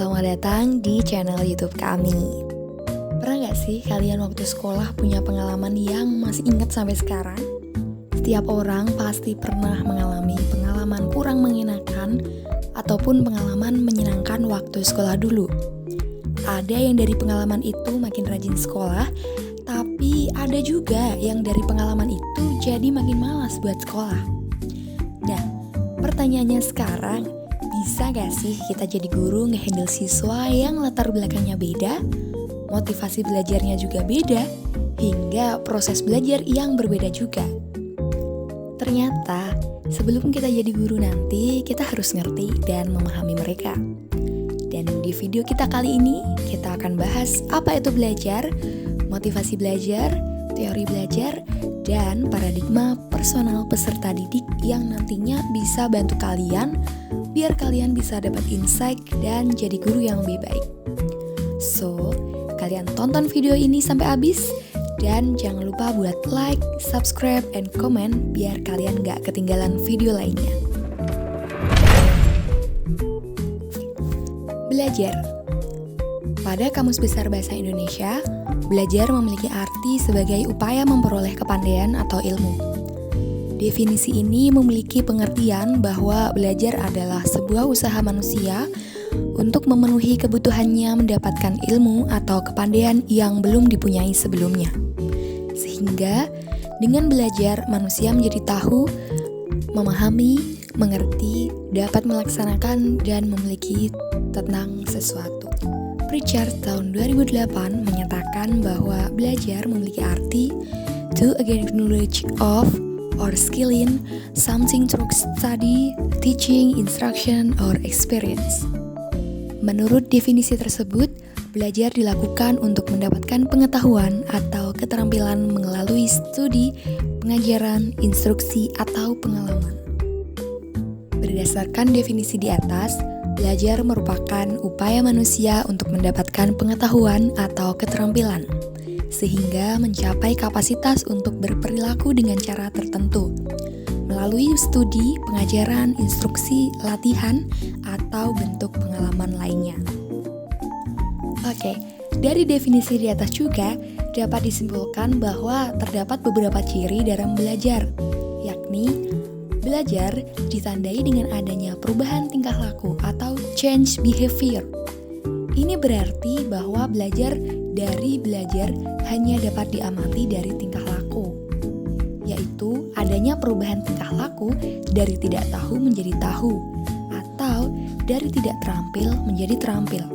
selamat datang di channel YouTube kami. Pernah gak sih kalian waktu sekolah punya pengalaman yang masih ingat sampai sekarang? Setiap orang pasti pernah mengalami pengalaman kurang mengenakan ataupun pengalaman menyenangkan waktu sekolah dulu. Ada yang dari pengalaman itu makin rajin sekolah, tapi ada juga yang dari pengalaman itu jadi makin malas buat sekolah. Nah, pertanyaannya sekarang, bisa gak sih kita jadi guru ngehandle siswa yang latar belakangnya beda, motivasi belajarnya juga beda, hingga proses belajar yang berbeda juga? Ternyata, sebelum kita jadi guru nanti, kita harus ngerti dan memahami mereka. Dan di video kita kali ini, kita akan bahas apa itu belajar, motivasi belajar, teori belajar, dan paradigma personal peserta didik yang nantinya bisa bantu kalian biar kalian bisa dapat insight dan jadi guru yang lebih baik. So, kalian tonton video ini sampai habis dan jangan lupa buat like, subscribe, and comment biar kalian gak ketinggalan video lainnya. Belajar. Pada Kamus Besar Bahasa Indonesia, belajar memiliki arti sebagai upaya memperoleh kepandaian atau ilmu. Definisi ini memiliki pengertian bahwa belajar adalah sebuah usaha manusia untuk memenuhi kebutuhannya mendapatkan ilmu atau kepandaian yang belum dipunyai sebelumnya. Sehingga dengan belajar manusia menjadi tahu, memahami, mengerti, dapat melaksanakan dan memiliki tentang sesuatu. Pritchard tahun 2008 menyatakan bahwa belajar memiliki arti to gain knowledge of or skill in something through study, teaching, instruction, or experience. Menurut definisi tersebut, belajar dilakukan untuk mendapatkan pengetahuan atau keterampilan melalui studi, pengajaran, instruksi, atau pengalaman. Berdasarkan definisi di atas, belajar merupakan upaya manusia untuk mendapatkan pengetahuan atau keterampilan, sehingga mencapai kapasitas untuk berperilaku dengan cara tertentu, melalui studi, pengajaran, instruksi, latihan, atau bentuk pengalaman lainnya. Oke, dari definisi di atas juga dapat disimpulkan bahwa terdapat beberapa ciri dalam belajar, yakni belajar ditandai dengan adanya perubahan tingkah laku atau change behavior. Ini berarti bahwa belajar hanya dapat diamati dari tingkah laku, yaitu adanya perubahan tingkah laku dari tidak tahu menjadi tahu, atau dari tidak terampil menjadi terampil.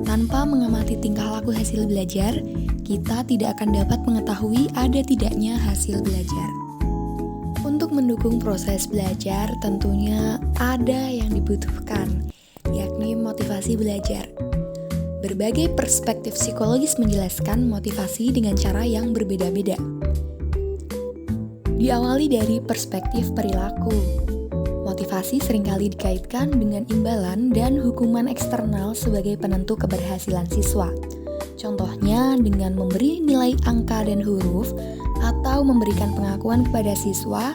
Tanpa mengamati tingkah laku hasil belajar, kita tidak akan dapat mengetahui ada tidaknya hasil belajar. Untuk mendukung proses belajar, tentunya ada yang dibutuhkan, yakni motivasi belajar. Berbagai perspektif psikologis menjelaskan motivasi dengan cara yang berbeda-beda. Diawali dari perspektif perilaku. Motivasi seringkali dikaitkan dengan imbalan dan hukuman eksternal sebagai penentu keberhasilan siswa. Contohnya dengan memberi nilai angka dan huruf, atau memberikan pengakuan kepada siswa,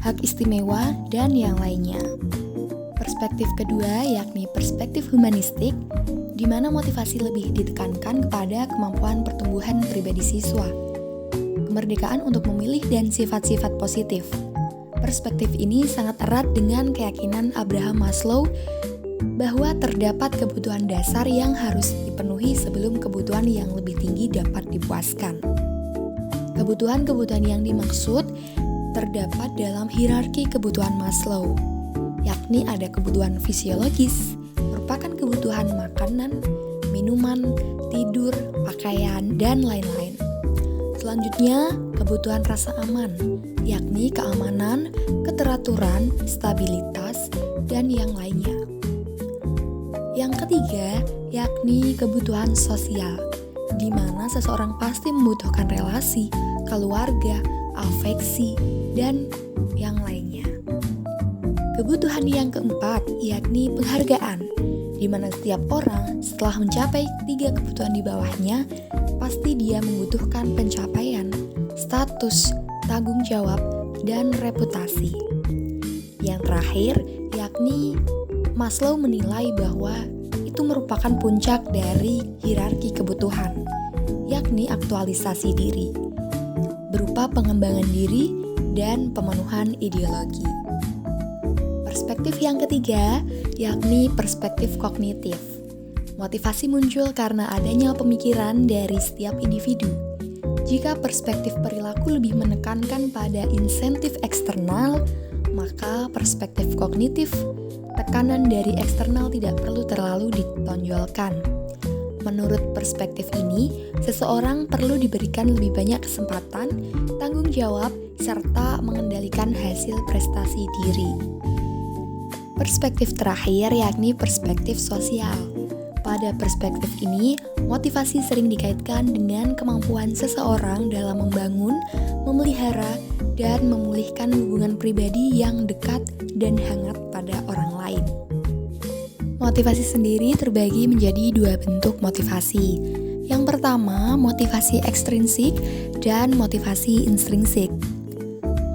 hak istimewa, dan yang lainnya. Perspektif kedua yakni perspektif humanistik, di mana motivasi lebih ditekankan kepada kemampuan pertumbuhan pribadi siswa, kemerdekaan untuk memilih dan sifat-sifat positif. Perspektif ini sangat erat dengan keyakinan Abraham Maslow bahwa terdapat kebutuhan dasar yang harus dipenuhi sebelum kebutuhan yang lebih tinggi dapat dipuaskan. Kebutuhan-kebutuhan yang dimaksud terdapat dalam hierarki kebutuhan Maslow, yakni ada kebutuhan fisiologis, merupakan kebutuhan makanan, minuman, tidur, pakaian, dan lain-lain. Selanjutnya, kebutuhan rasa aman, yakni keamanan, keteraturan, stabilitas, dan yang lainnya. Yang ketiga, yakni kebutuhan sosial, di mana seseorang pasti membutuhkan relasi, keluarga, afeksi, dan yang lainnya. Kebutuhan yang keempat yakni penghargaan, di mana setiap orang setelah mencapai 3 kebutuhan di bawahnya, pasti dia membutuhkan pencapaian, status, tanggung jawab, dan reputasi. Yang terakhir yakni Maslow menilai bahwa itu merupakan puncak dari hierarki kebutuhan, yakni aktualisasi diri, berupa pengembangan diri dan pemenuhan ideologi. Perspektif yang ketiga, yakni perspektif kognitif. Motivasi muncul karena adanya pemikiran dari setiap individu. Jika perspektif perilaku lebih menekankan pada insentif eksternal, maka perspektif kognitif, tekanan dari eksternal tidak perlu terlalu ditonjolkan. Menurut perspektif ini, seseorang perlu diberikan lebih banyak kesempatan, tanggung jawab, serta mengendalikan hasil prestasi diri. Perspektif terakhir yakni perspektif sosial. Pada perspektif ini, motivasi sering dikaitkan dengan kemampuan seseorang dalam membangun, memelihara, dan memulihkan hubungan pribadi yang dekat dan hangat pada orang lain. Motivasi sendiri terbagi menjadi dua bentuk motivasi. Yang pertama, motivasi ekstrinsik dan motivasi intrinsik.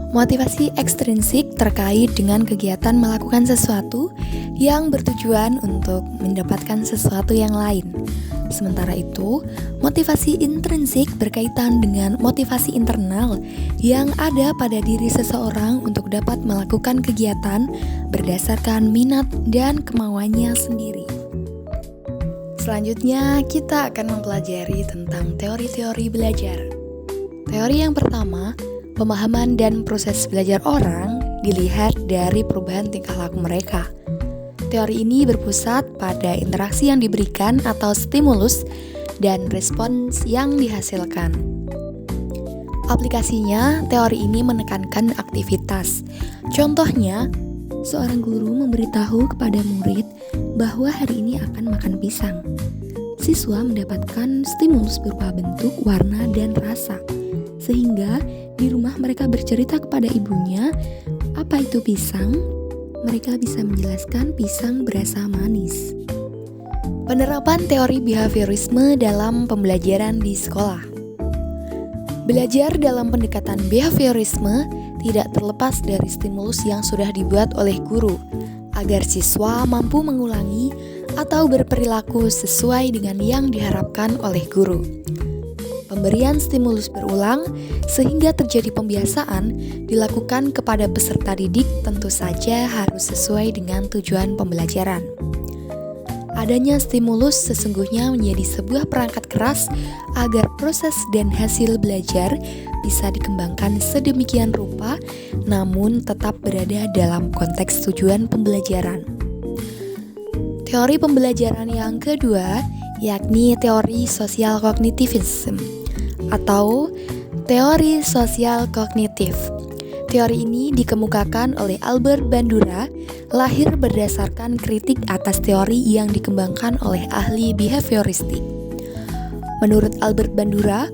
Motivasi ekstrinsik terkait dengan kegiatan melakukan sesuatu yang bertujuan untuk mendapatkan sesuatu yang lain. Sementara itu, motivasi intrinsik berkaitan dengan motivasi internal yang ada pada diri seseorang untuk dapat melakukan kegiatan berdasarkan minat dan kemauannya sendiri. Selanjutnya, kita akan mempelajari tentang teori-teori belajar. Teori yang pertama, pemahaman dan proses belajar orang dilihat dari perubahan tingkah laku mereka. Teori ini berpusat pada interaksi yang diberikan atau stimulus dan respons yang dihasilkan. Aplikasinya, teori ini menekankan aktivitas. Contohnya, seorang guru memberitahu kepada murid bahwa hari ini akan makan pisang. Siswa mendapatkan stimulus berupa bentuk, warna, dan rasa. Sehingga di rumah mereka bercerita kepada ibunya, apa itu pisang? Mereka bisa menjelaskan pisang berasa manis. Penerapan teori behaviorisme dalam pembelajaran di sekolah. Belajar dalam pendekatan behaviorisme tidak terlepas dari stimulus yang sudah dibuat oleh guru, agar siswa mampu mengulangi atau berperilaku sesuai dengan yang diharapkan oleh guru. Pemberian stimulus berulang sehingga terjadi pembiasaan dilakukan kepada peserta didik tentu saja harus sesuai dengan tujuan pembelajaran. Adanya stimulus sesungguhnya menjadi sebuah perangkat keras agar proses dan hasil belajar bisa dikembangkan sedemikian rupa namun tetap berada dalam konteks tujuan pembelajaran. Teori pembelajaran yang kedua yakni teori sosial kognitivisme atau teori sosial kognitif. Teori ini dikemukakan oleh Albert Bandura, lahir berdasarkan kritik atas teori yang dikembangkan oleh ahli behavioristik. Menurut Albert Bandura,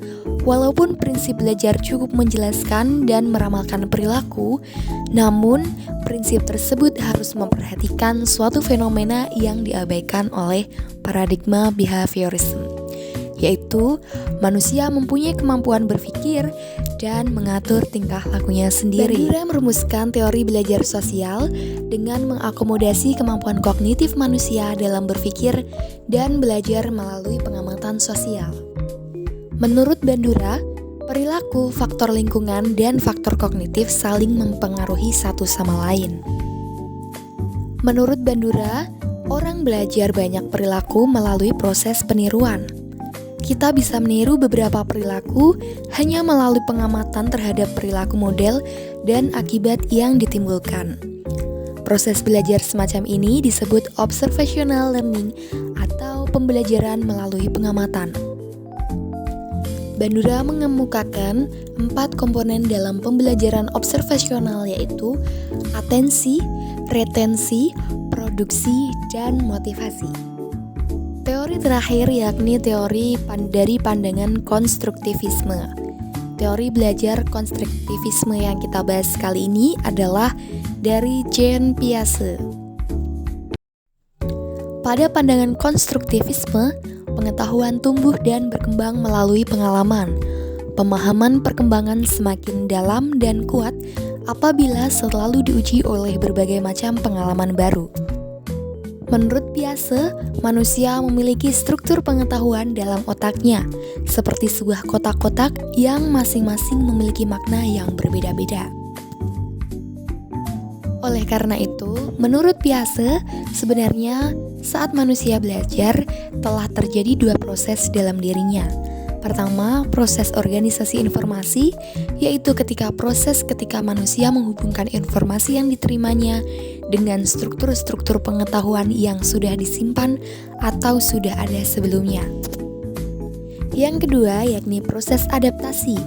walaupun prinsip belajar cukup menjelaskan dan meramalkan perilaku, namun prinsip tersebut harus memperhatikan suatu fenomena yang diabaikan oleh paradigma behaviorisme, yaitu manusia mempunyai kemampuan berpikir dan mengatur tingkah lakunya sendiri. Bandura merumuskan teori belajar sosial dengan mengakomodasi kemampuan kognitif manusia dalam berpikir dan belajar melalui pengamatan sosial. Menurut Bandura, perilaku, faktor lingkungan, dan faktor kognitif saling mempengaruhi satu sama lain. Menurut Bandura, orang belajar banyak perilaku melalui proses peniruan. Kita bisa meniru beberapa perilaku hanya melalui pengamatan terhadap perilaku model dan akibat yang ditimbulkan. Proses belajar semacam ini disebut observational learning atau pembelajaran melalui pengamatan. Bandura mengemukakan 4 komponen dalam pembelajaran observasional yaitu atensi, retensi, produksi, dan motivasi. Teori terakhir yakni teori dari pandangan konstruktivisme. Teori belajar konstruktivisme yang kita bahas kali ini adalah dari Jean Piaget. Pada pandangan konstruktivisme, pengetahuan tumbuh dan berkembang melalui pengalaman. Pemahaman perkembangan semakin dalam dan kuat apabila selalu diuji oleh berbagai macam pengalaman baru. Menurut Piaget, manusia memiliki struktur pengetahuan dalam otaknya, seperti sebuah kotak-kotak yang masing-masing memiliki makna yang berbeda-beda. Oleh karena itu, menurut Piaget, sebenarnya saat manusia belajar telah terjadi dua proses dalam dirinya. Pertama, proses organisasi informasi, yaitu ketika manusia menghubungkan informasi yang diterimanya dengan struktur-struktur pengetahuan yang sudah disimpan atau sudah ada sebelumnya. Yang kedua, yakni proses adaptasi,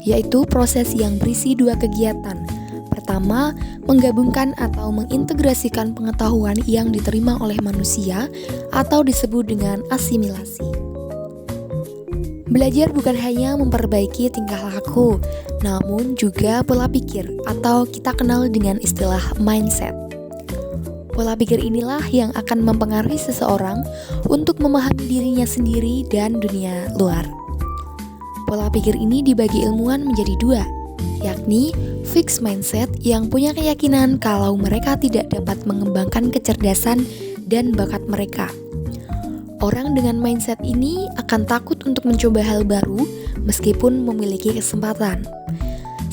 yaitu proses yang berisi dua kegiatan. Pertama, menggabungkan atau mengintegrasikan pengetahuan yang diterima oleh manusia atau disebut dengan asimilasi. Belajar bukan hanya memperbaiki tingkah laku, namun juga pola pikir atau kita kenal dengan istilah mindset. Pola pikir inilah yang akan mempengaruhi seseorang untuk memahami dirinya sendiri dan dunia luar. Pola pikir ini dibagi ilmuwan menjadi dua, yakni fixed mindset yang punya keyakinan kalau mereka tidak dapat mengembangkan kecerdasan dan bakat mereka. Orang dengan mindset ini akan takut untuk mencoba hal baru meskipun memiliki kesempatan.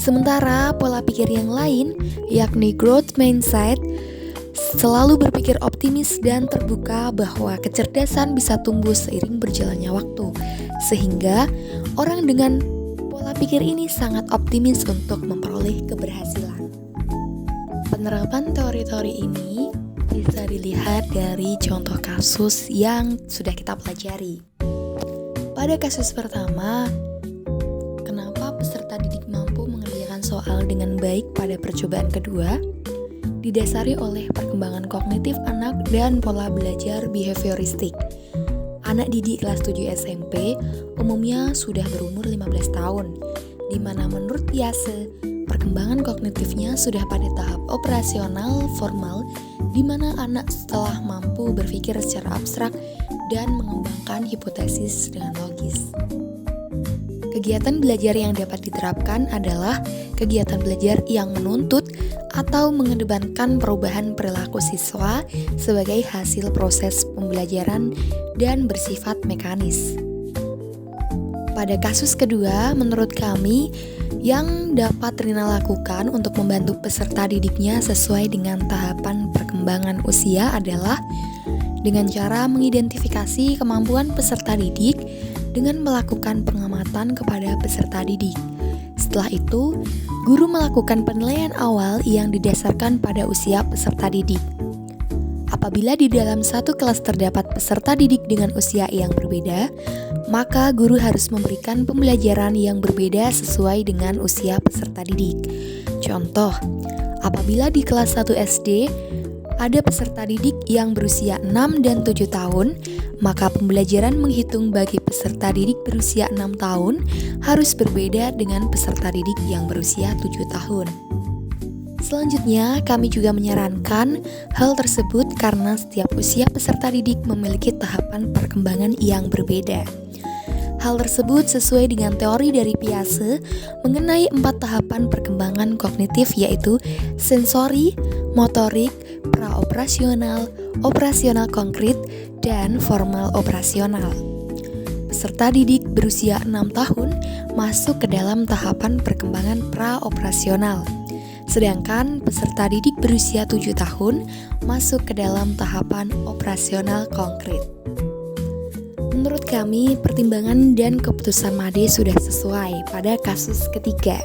Sementara pola pikir yang lain, yakni growth mindset, selalu berpikir optimis dan terbuka bahwa kecerdasan bisa tumbuh seiring berjalannya waktu. Sehingga orang dengan pola pikir ini sangat optimis untuk memperoleh keberhasilan. Penerapan teori-teori ini bisa dilihat dari contoh kasus yang sudah kita pelajari. Pada kasus pertama, kenapa peserta didik mampu mengerjakan soal dengan baik pada percobaan kedua? Didasari oleh perkembangan kognitif anak dan pola belajar behavioristik. Anak didik kelas 7 SMP umumnya sudah berumur 15 tahun, di mana menurut Piaget, perkembangan kognitifnya sudah pada tahap operasional formal, di mana anak setelah mampu berpikir secara abstrak dan mengembangkan hipotesis dengan logis. Kegiatan belajar yang dapat diterapkan adalah kegiatan belajar yang menuntut atau mengedepankan perubahan perilaku siswa sebagai hasil proses pembelajaran dan bersifat mekanis. Pada kasus kedua, menurut kami, yang dapat Rina lakukan untuk membantu peserta didiknya sesuai dengan tahapan perkembangan usia adalah dengan cara mengidentifikasi kemampuan peserta didik dengan melakukan pengamatan kepada peserta didik. Setelah itu, guru melakukan penilaian awal yang didasarkan pada usia peserta didik. Apabila di dalam satu kelas terdapat peserta didik dengan usia yang berbeda, maka guru harus memberikan pembelajaran yang berbeda sesuai dengan usia peserta didik. Contoh, apabila di kelas 1 SD ada peserta didik yang berusia 6 dan 7 tahun, maka pembelajaran menghitung bagi peserta didik berusia 6 tahun harus berbeda dengan peserta didik yang berusia 7 tahun. Selanjutnya, kami juga menyarankan hal tersebut karena setiap usia peserta didik memiliki tahapan perkembangan yang berbeda. Hal tersebut sesuai dengan teori dari Piaget mengenai 4 tahapan perkembangan kognitif, yaitu sensori, motorik, praoperasional, operasional konkret, dan formal operasional. Peserta didik berusia 6 tahun masuk ke dalam tahapan perkembangan praoperasional. Sedangkan peserta didik berusia 7 tahun masuk ke dalam tahapan operasional konkret. Menurut kami, pertimbangan dan keputusan Made sudah sesuai pada kasus ketiga.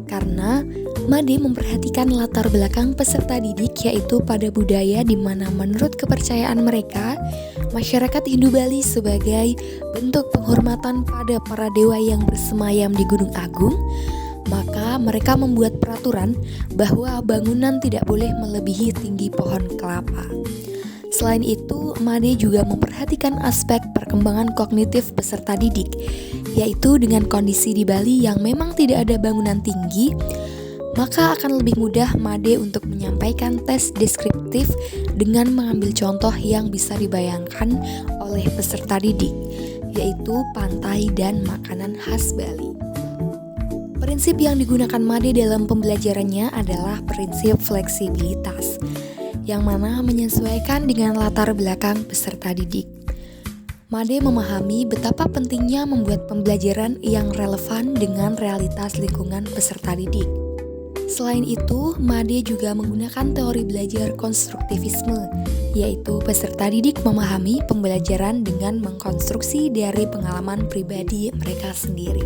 Karena Made memperhatikan latar belakang peserta didik, yaitu pada budaya di mana menurut kepercayaan mereka, masyarakat Hindu Bali sebagai bentuk penghormatan pada para dewa yang bersemayam di Gunung Agung, maka mereka membuat peraturan bahwa bangunan tidak boleh melebihi tinggi pohon kelapa. Selain itu, Made juga memperhatikan aspek perkembangan kognitif peserta didik, yaitu dengan kondisi di Bali yang memang tidak ada bangunan tinggi, maka akan lebih mudah Made untuk menyampaikan tes deskriptif dengan mengambil contoh yang bisa dibayangkan oleh peserta didik, yaitu pantai dan makanan khas Bali. Prinsip yang digunakan Made dalam pembelajarannya adalah prinsip fleksibilitas. yang mana menyesuaikan dengan latar belakang peserta didik. Made memahami betapa pentingnya membuat pembelajaran yang relevan dengan realitas lingkungan peserta didik. Selain itu, Made juga menggunakan teori belajar konstruktivisme, yaitu peserta didik memahami pembelajaran dengan mengkonstruksi dari pengalaman pribadi mereka sendiri.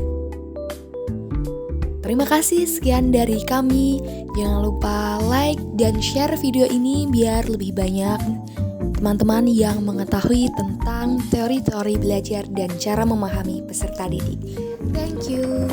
Terima kasih, sekian dari kami. Jangan lupa like dan share video ini biar lebih banyak teman-teman yang mengetahui tentang teori-teori belajar dan cara memahami peserta didik. Thank you.